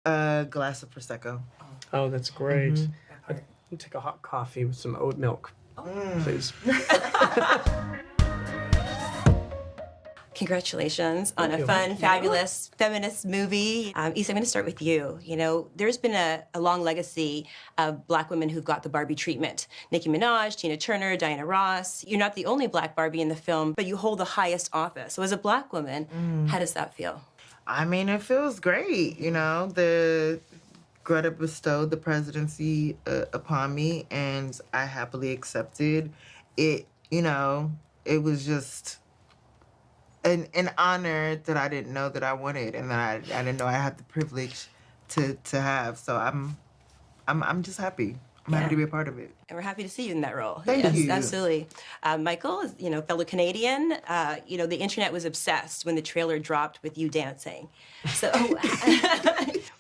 A glass of Prosecco. Oh, that's great. I'll take a hot coffee with some oat milk, please. Congratulations on Thank a you. fun, fabulous feminist movie. Issa, I'm going to start with you. You know, there's been a long legacy of Black women who've got the Barbie treatment. Nicki Minaj, Tina Turner, Diana Ross. You're not the only Black Barbie in the film, but you hold the highest office. So as a Black woman, how does that feel? I mean, it feels great. You know, Greta bestowed the presidency upon me, and I happily accepted it. You know, it was just an honor that I didn't know that I wanted, and that I didn't know I had the privilege to have. So I'm just happy. I'm happy to be a part of it. And we're happy to see you in that role. Thank you. Absolutely. Michael, is, you know, fellow Canadian, you know, the internet was obsessed when the trailer dropped with you dancing. So,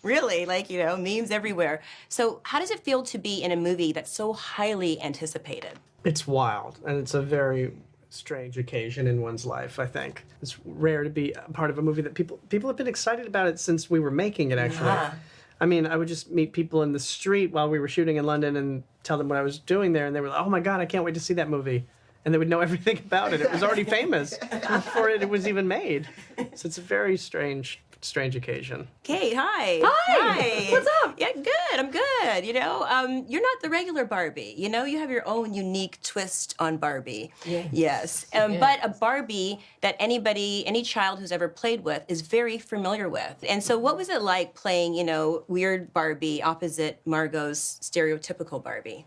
really, like, you know, memes everywhere. So how does it feel to be in a movie that's so highly anticipated? It's wild, and it's a very strange occasion in one's life, I think. It's rare to be a part of a movie that people have been excited about it since we were making it, actually. Yeah. I mean, I would just meet people in the street while we were shooting in London and tell them what I was doing there, and they were like, oh my God, I can't wait to see that movie. And they would know everything about it. It was already famous before it was even made. So it's a very strange occasion. Kate, hi. Hi. What's up? Yeah, good. I'm good. You know, you're not the regular Barbie. You know, you have your own unique twist on Barbie. Yes. But a Barbie that any child who's ever played with is very familiar with. And so what was it like playing, you know, weird Barbie opposite Margot's stereotypical Barbie?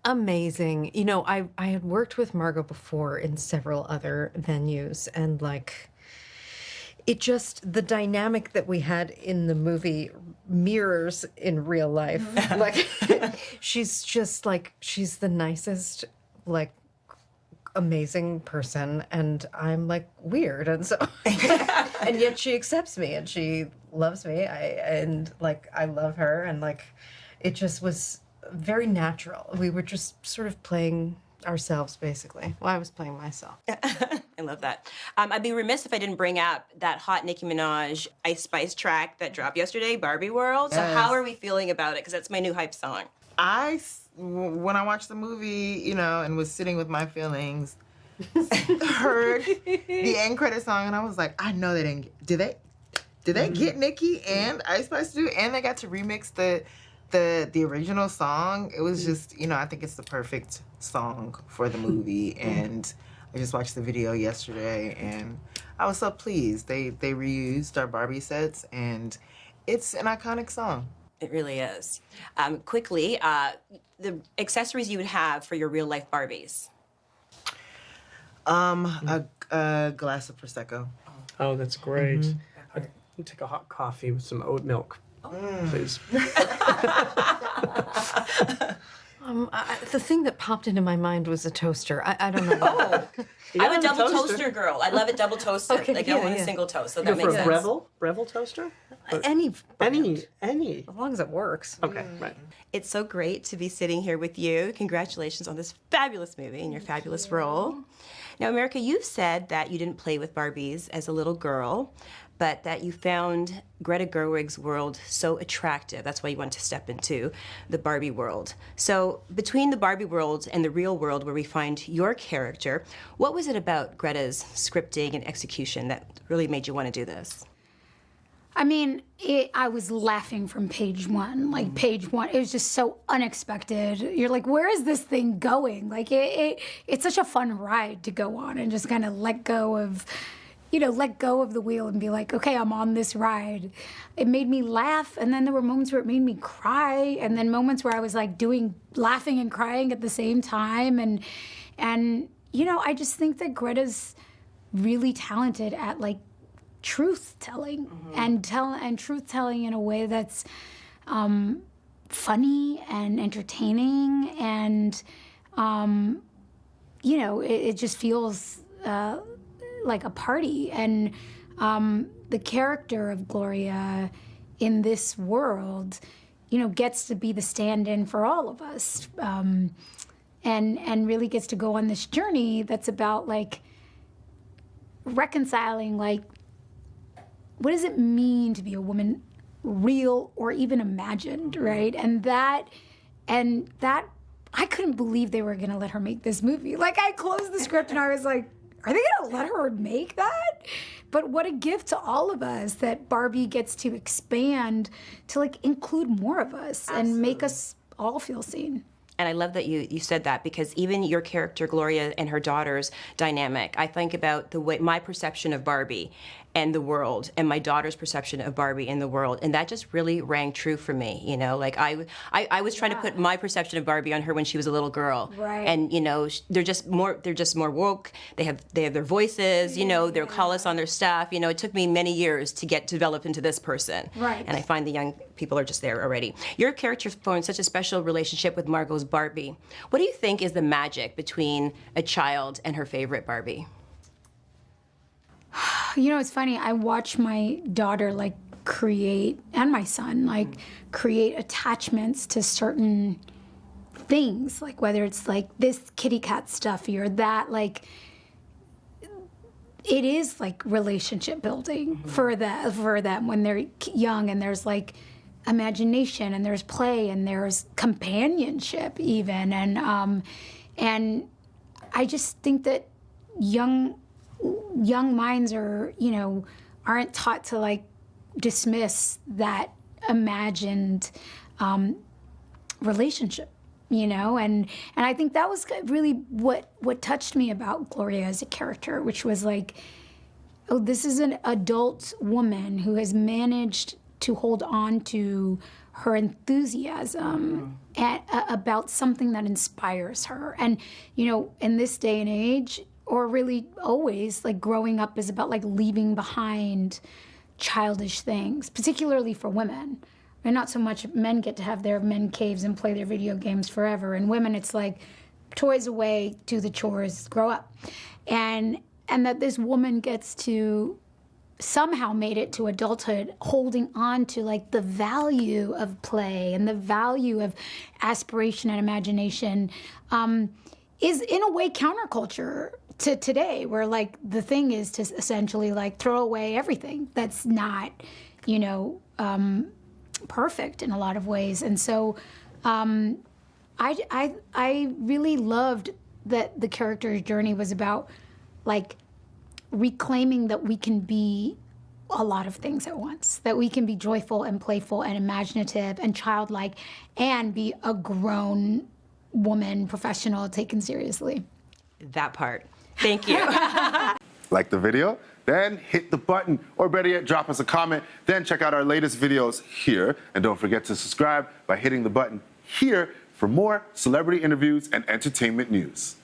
Amazing. You know, I had worked with Margot before in several other venues, and like, it just, the dynamic that we had in the movie mirrors in real life. Like, she's just like, she's the nicest, like, amazing person, and I'm like weird, and so, and yet she accepts me and she loves me. I love her, and like, it just was very natural. We were just sort of playing ourselves, basically. Well, I was playing myself. I love that. I'd be remiss if I didn't bring up that hot Nicki Minaj Ice Spice track that dropped yesterday, Barbie World. So how are we feeling about it? Because that's my new hype song. When I watched the movie, you know, and was sitting with my feelings, heard the end credit song, and I was like, I know they didn't. Did they get Nicki and Ice Spice to do it? And they got to remix the original song. It was just, you know, I think it's the perfect song for the movie. And I just watched the video yesterday, and I was so pleased. They reused our Barbie sets, and it's an iconic song. It really is. Quickly, the accessories you would have for your real life Barbies. A glass of Prosecco. Oh, that's great. I'll take a hot coffee with some oat milk, please. The thing that popped into my mind was a toaster. I don't know. I'm a double toaster girl. I love it double toasted. Okay, like I don't want a single toast, so that Go makes for a sense. Breville toaster? Any. Any. As long as it works. Okay, right. It's so great to be sitting here with you. Congratulations on this fabulous movie and your fabulous role. Now, America, you've said that you didn't play with Barbies as a little girl, but that you found Greta Gerwig's world so attractive. That's why you wanted to step into the Barbie world. So between the Barbie world and the real world where we find your character, what was it about Greta's scripting and execution that really made you want to do this? I mean, I was laughing from page one. Like, page one, it was just so unexpected. You're like, where is this thing going? Like, it's such a fun ride to go on and just kind of let go of the wheel and be like, okay, I'm on this ride. It made me laugh, and then there were moments where it made me cry, and then moments where I was like laughing and crying at the same time. And you know, I just think that Greta's really talented at like truth telling and truth telling in a way that's funny and entertaining, and you know, it just feels like a party. And the character of Gloria in this world, you know, gets to be the stand-in for all of us, and really gets to go on this journey that's about like reconciling, like, what does it mean to be a woman real or even imagined, right? And that I couldn't believe they were gonna let her make this movie. Like, I closed the script and I was like, are they gonna let her make that? But what a gift to all of us that Barbie gets to expand to like include more of us and make us all feel seen. And I love that you said that, because even your character, Gloria, and her daughter's dynamic, I think about the way my perception of Barbie and the world and my daughter's perception of Barbie and the world. And that just really rang true for me, you know? Like I was trying to put my perception of Barbie on her when she was a little girl. Right. And, you know, they're just more woke. They have their voices, you know, they'll call us on their stuff. You know, it took me many years to get developed into this person. Right. And I find the young people are just there already. Your character formed such a special relationship with Margot's Barbie. What do you think is the magic between a child and her favorite Barbie? You know, it's funny. I watch my daughter like create, and my son like create attachments to certain things, like whether it's like this kitty cat stuffy or that. Like, it is like relationship building for them when they're young, and there's like imagination and there's play and there's companionship even, and I just think that young minds are, you know, aren't taught to like dismiss that imagined relationship, you know, and I think that was really what touched me about Gloria as a character, which was like, oh, this is an adult woman who has managed to hold on to her enthusiasm about something that inspires her. And, you know, in this day and age, or really always, like growing up is about like leaving behind childish things, particularly for women. And not so much men get to have their men caves and play their video games forever. And women, it's like toys away, do the chores, grow up. And that this woman gets to somehow made it to adulthood, holding on to like the value of play and the value of aspiration and imagination, is in a way counterculture to today, where like the thing is to essentially like throw away everything that's not, you know, perfect in a lot of ways. And so I really loved that the character's journey was about like reclaiming that we can be a lot of things at once, that we can be joyful and playful and imaginative and childlike and be a grown woman, professional, taken seriously. That part. Thank you. Like the video? Then hit the button, or better yet, drop us a comment. Then check out our latest videos here. And don't forget to subscribe by hitting the button here for more celebrity interviews and entertainment news.